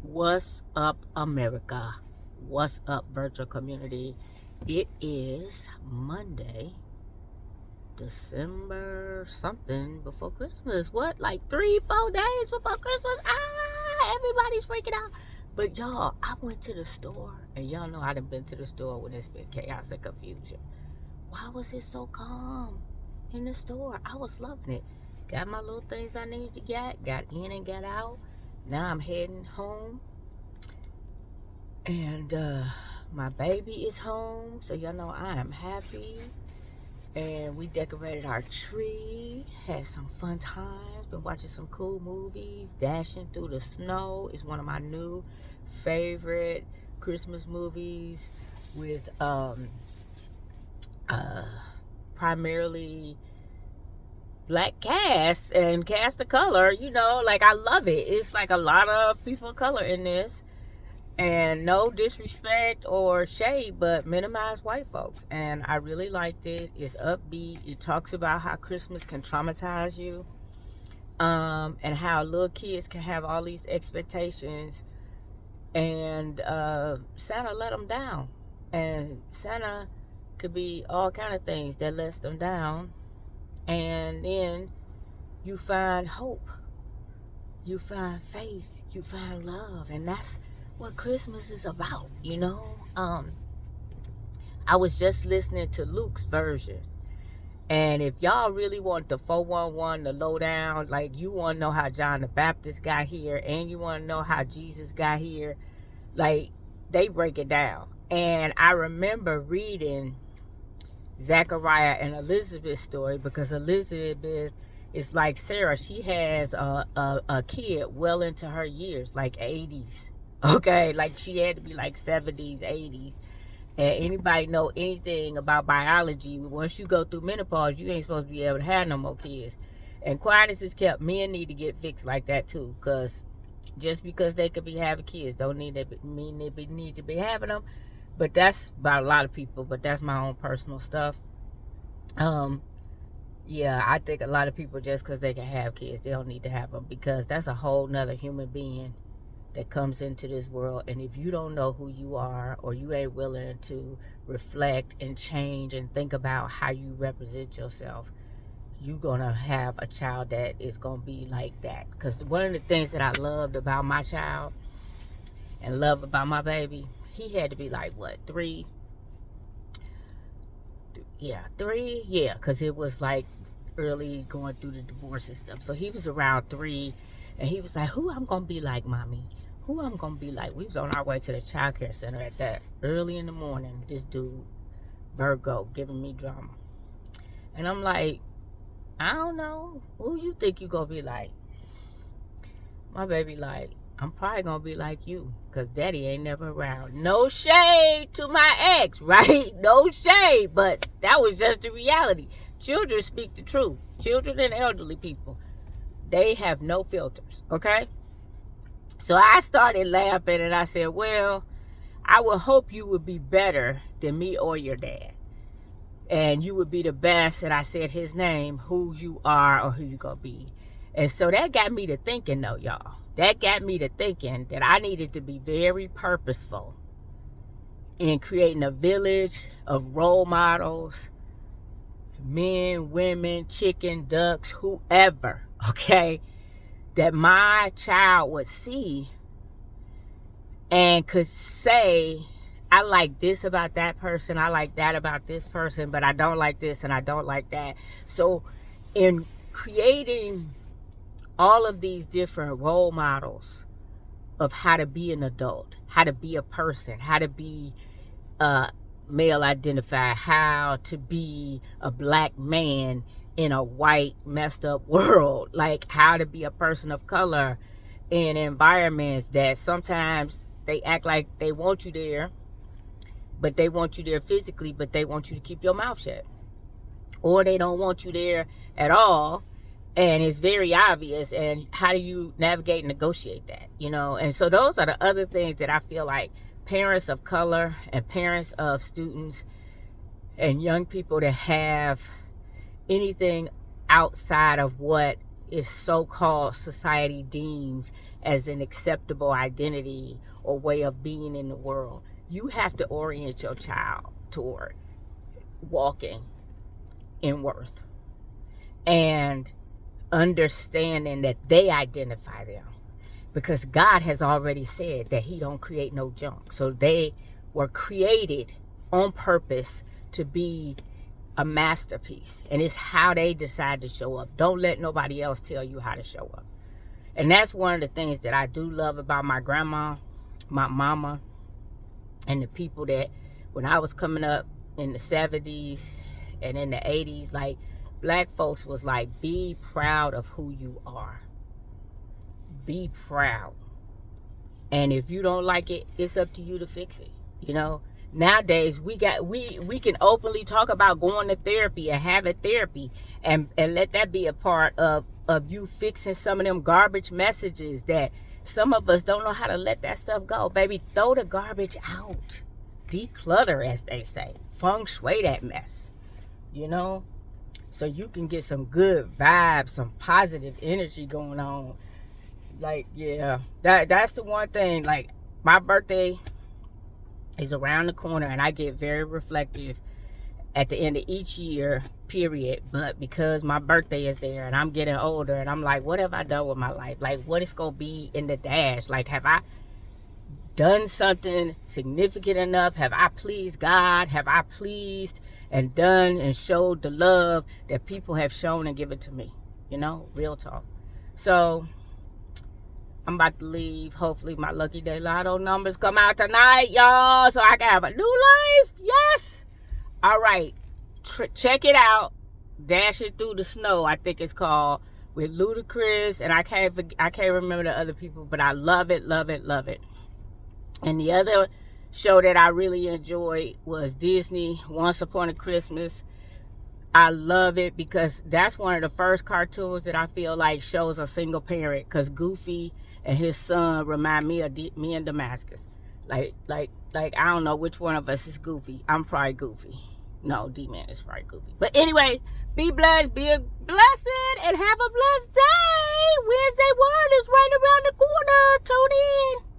What's up, America? What's up, virtual community? It is Monday, December something before Christmas. What, like 3, 4 days before Christmas? Everybody's freaking out. But y'all, I went to the store, and y'all know I done been to the store when it's been chaos and confusion. Why was it so calm in the store? I was loving it. Got my little things I needed to get, got in and got out. Now I'm heading home. And my baby is home, so y'all know I am happy. And we decorated our tree, had some fun times, been watching some cool movies. Dashing Through the Snow is one of my new favorite Christmas movies with primarily black cast and cast of color. Like, I love it. It's like a lot of people of color in this. And no disrespect or shade, but minimize white folks. And I really liked it. It's upbeat. It talks about how Christmas can traumatize you. And how little kids can have all these expectations. And Santa let them down. And Santa could be all kind of things that lets them down. And then you find hope. You find faith. You find love. And that's what Christmas is about, I was just listening to Luke's version. And if y'all really want the 411, the lowdown, like you want to know how John the Baptist got here and you want to know how Jesus got here, like they break it down. And I remember reading Zachariah and Elizabeth's story, because Elizabeth is like Sarah. She has a kid well into her years, like 80s. Okay, like she had to be like 70s, 80s. And anybody know anything about biology, once you go through menopause, you ain't supposed to be able to have no more kids. And quietness is kept. Men need to get fixed like that too, because just because they could be having kids don't mean they need to be having them. But that's about a lot of people, but that's my own personal stuff. Yeah, I think a lot of people, just because they can have kids, they don't need to have them, because that's a whole nother human being that comes into this world. And if you don't know who you are, or you ain't willing to reflect and change and think about how you represent yourself, you're gonna have a child that is gonna be like that. Because one of the things that I loved about my child and love about my baby, he had to be like, what, 3? Yeah, 3. Yeah, because it was like early going through the divorce and stuff. So he was around 3, and he was like, who I'm gonna be like, mommy? Who I'm gonna be like? We was on our way to the child care center at that early in the morning. This dude, Virgo, giving me drama. And I'm like, I don't know. Who you think you gonna be like? My baby like, I'm probably gonna be like you, because daddy ain't never around. No shade to my ex, right? No shade, but that was just the reality. Children speak the truth. Children and elderly people, they have no filters, okay? So I started laughing, and I said, well, I would hope you would be better than me or your dad. And you would be the best, and I said his name, who you are or who you gonna be. And so that got me to thinking, though, y'all. That got me to thinking that I needed to be very purposeful in creating a village of role models, men, women, chicken, ducks, whoever, okay, that my child would see and could say, I like this about that person, I like that about this person, but I don't like this and I don't like that. So in creating all of these different role models of how to be an adult, how to be a person, how to be male identified, how to be a black man in a white messed up world, like how to be a person of color in environments that sometimes they act like they want you there, but they want you there physically, but they want you to keep your mouth shut, or they don't want you there at all, and it's very obvious. And how do you navigate and negotiate that, and so those are the other things that I feel like parents of color and parents of students and young people that have anything outside of what is so-called society deems as an acceptable identity or way of being in the world. You have to orient your child toward walking in worth and understanding that they identify them, because God has already said that he don't create no junk. So they were created on purpose to be a masterpiece, and it's how they decide to show up. Don't let nobody else tell you how to show up. And that's one of the things that I do love about my grandma, my mama, and the people that when I was coming up in the 70s and in the 80s, like, black folks was like, be proud of who you are. Be proud. And if you don't like it, it's up to you to fix it. You know, nowadays we can openly talk about going to therapy and having therapy and let that be a part of you fixing some of them garbage messages that some of us don't know how to let that stuff go. Baby, throw the garbage out. Declutter, as they say. Feng shui that mess. You know? So you can get some good vibes, some positive energy going on. Like, yeah, that's the one thing. Like, my birthday is around the corner, and I get very reflective at the end of each year, period. But because my birthday is there and I'm getting older, and I'm like, what have I done with my life? Like, what is going to be in the dash? Like, have I done something significant enough? Have I pleased God? Have I pleased and done and showed the love that people have shown and given to me? You know, real talk. So I'm about to leave. Hopefully my Lucky Day Lotto numbers come out tonight, y'all, so I can have a new life. Yes. All right. Check it out. Dashing Through the Snow, I think it's called, with Ludacris, and I can't remember the other people, but I love it, love it, love it. And the other show that I really enjoyed was Disney, Once Upon a Christmas. I love it because that's one of the first cartoons that I feel like shows a single parent, because Goofy and his son remind me of me in Damascus. Like I don't know which one of us is Goofy. I'm probably Goofy. No, D-Man is probably Goofy. But anyway, be blessed, be a blessing, and have a blessed day. Wednesday Word is right around the corner. Tune in.